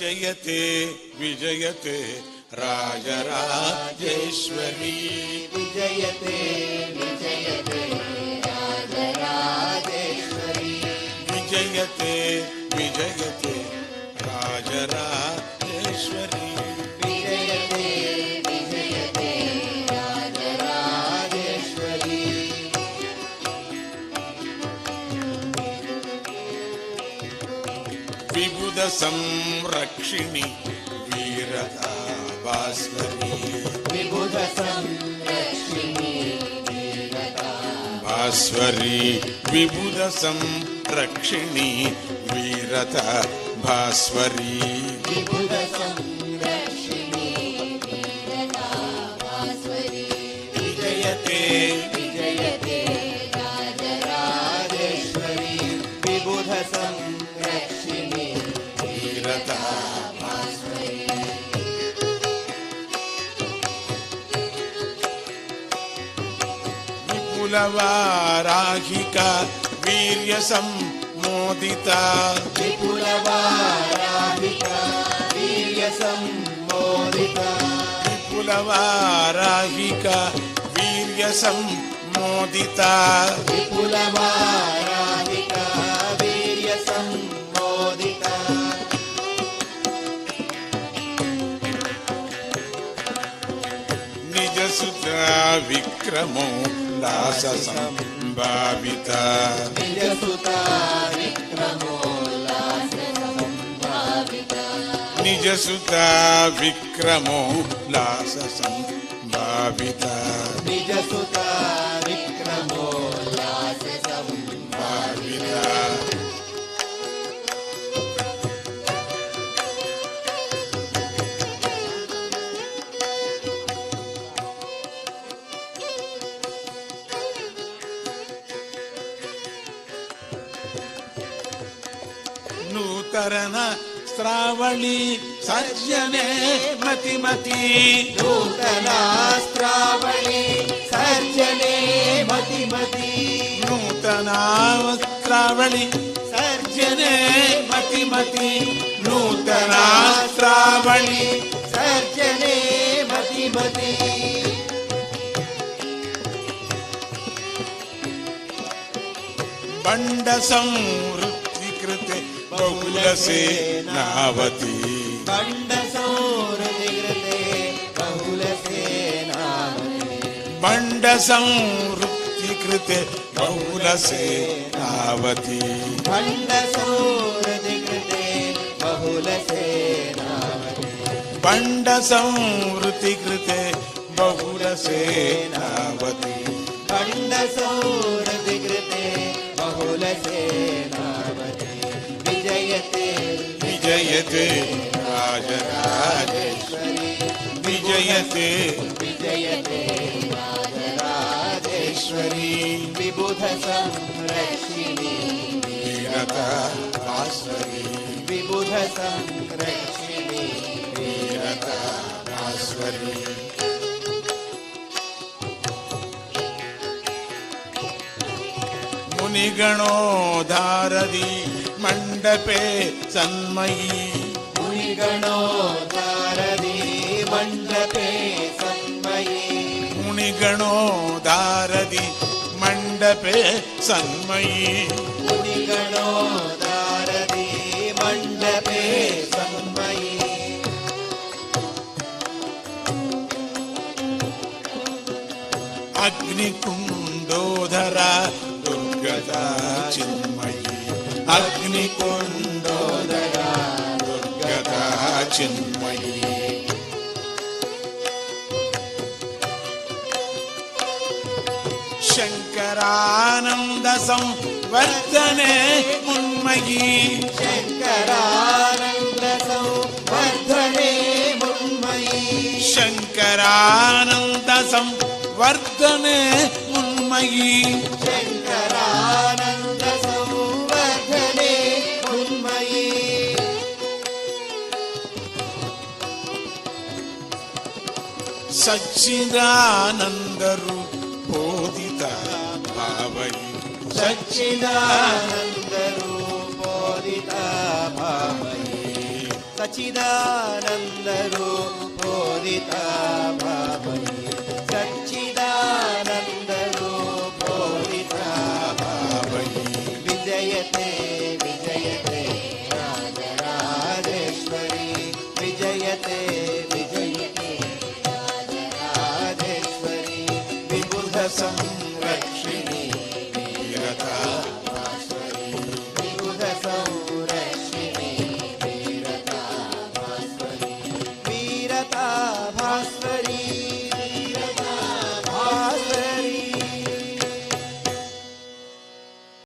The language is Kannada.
ವಿಜಯತೆ ವಿಜಯತೆ ರಾಜರಾಜೇಶ್ವರಿ ವಿಜಯತೆ ವಿಜಯತೆ ರಾಜರಾಜೇಶ್ವರಿ ವಿಜಯತೆ ವಿಜಯತೆ ರಾಜರಾಜೇಶ್ವರಿ ವಿಜಯತೆ ವಿಜಯತೆ ರಾಜರಾಜೇಶ್ವರಿ ವಿಬುಧ ಸಂರಕ್ಷಿಣಿ ವೀರತಾ ಭಾಸ್ವರಿ ವಿಬುಧ ಸಂರಕ್ಷಿಣಿ ವೀರತಾ ಭಾಸ್ವರಿ ವಿಬುಧ ಸಂರಕ್ಷಿಣಿ ವೀರತಾ ಭಾಸ್ವರಿ ವಿಬುಧ ಸಂರಕ್ಷಿಣಿ ವೀರತಾ ಭಾಸ್ವರಿ ವಿಜಯತೆ ವಿಜಯತೆ ರಾಜರಾಜೇಶ್ವರಿ ವಿಬುಧ ಸಂರಕ್ಷಿಣಿ ವೀರತಾ ಭಾಸ್ವರಿ ವಿಪುಲವಾರಾಹಿಕ ವೀರ್ಯ ಸಂಮೋದಿತ ವಿಪುಲವಾರಾಹಿಕ ವೀರ್ಯ ಸಂಮೋದಿತ ವಿಪುಲವಾರಾಹಿಕ ವೀರ್ಯ ಸಂಮೋದಿತ ವಿಪುಲವಾರಾಹಿಕ ವೀರ್ಯ ಸಂಮೋದಿತ ನಿಜ ಸುತ ವಿಕ್ರಮೋ ಲಾಸ ಸಂಭಾವಿತ ನಿಜಸುತ ವಿಕ್ರಮೋಲ್ಲಾಸ ಸಂಭಾವಿತ ನಿಜ ಸುತ ವಿಕ್ರಮೋ ಲಾಸ ಸಂಭಾವಿತ ನಿಜಸುತ ವಿಕ್ರಮೋಲ್ಲಾಸ ಸಂಭಾವಿತ ನೂತರನ ಸ್ರಾವಳಿ ಸರ್ಜನೆ ಮತಿಮತಿ ನೂತನಾಸ್ತ್ರಾವಳಿ ಸರ್ಜನೆ ಮತಿಮತಿ ನೂತನ ಸ್ರಾವಳಿ ಸರ್ಜನೆ ಮತಿಮತಿ ನೂತನ ಸ್ರಾವಳಿ ಸರ್ಜನೆ ಮತಿಮತಿ ಬಂಡ ಸಂವೃತ್ತಿಕೃತೆ ಬಹುಲ ಸೇನಾವತಿ ಬಂಡ ಸೌರದಿಗೃತೆ ಬಹುಲ ಸೇನಾವತಿ ಬಂಡ ಸಂವೃತ್ತಿಕೃತೆ ಬಹುಲ ಸೇನಾವತಿ ಬಂಡ ಸೌರದಿಗೃತೆ ಬಹುಲ ಸೇನಾವತಿ ಬಂಡ ಸಂವೃತ್ತಿಕೃತೆ ಬಹುಲ ಸೇನಾವತಿ ಬಂಡ ಸೌರದಿಗೃತೆ ಬಹುಲ ಸೇನಾವತಿ ವಿಜಯತೆ ವಿಜಯತೆ ರಾಜರಾಜೇಶ್ವರಿ ವಿಜಯತೆ ವಿಜಯತೆ ರಾಜರಾಜೇಶ್ವರಿ ವಿಬುಧ ಸಂರಕ್ಷಿಣಿ ವೀರತಾ ಭಾಸ್ವರಿ ವಿಬುಧ ಸಂರಕ್ಷಿಣಿ ವೀರತಾ ಭಾಸ್ವರಿ ಮುನಿಗಣೋಧಾರದಿ ಮಂಡಪೆ ಸನ್ಮಯಿ ಮುನಿಗಣೋದಾರದಿ ಮಂಡಪೆ ಸನ್ಮಯಿ ಮುನಿಗಣೋಧಾರದಿ ಮಂಡಪೆ ಸನ್ಮಯಿ ಮುನಿಗಣೋದಾರದಿ ಮಂಡಪೆ ಸನ್ಮಯಿ ಅಗ್ನಿಕುಂಡೋಧರ ದುರ್ಗದಾ ಚಿನ್ಮಯಿ ಅಗ್ನಿಕುಂಡೋಧರ ದುರ್ಗದಾ ಚಿನ್ಮಯಿ ಶಂಕರಾನಂದ ಸಂವರ್ಧನೆ ಮುನ್ಮಯಿ ಶಂಕರಾನಂದ ಸಂವರ್ಧನೆ ಮುನ್ಮಯಿ ಶಂಕರಾನಂದ ಸಂವರ್ಧನೆ ಮುನ್ಮಯಿ ಶಂಕರಾನಂದ ಸಂವರ್ಧನೆ ಮುನ್ಮಯಿ ಸಚ್ಚಿದಾನಂದರು ಬೋಧಿತ ಭಾವಯಿ ಸಚ್ಚಿದಾನಂದ ರೂಪೋದಿತ ಭಾವಯೇ सच्चिदानन्दरूपोदिता भावये सच्चिदानन्दरूपोदिता भावये विजयते विजयते राजराजेश्वरी विजयते विजयते राजराजेश्वरी विबुध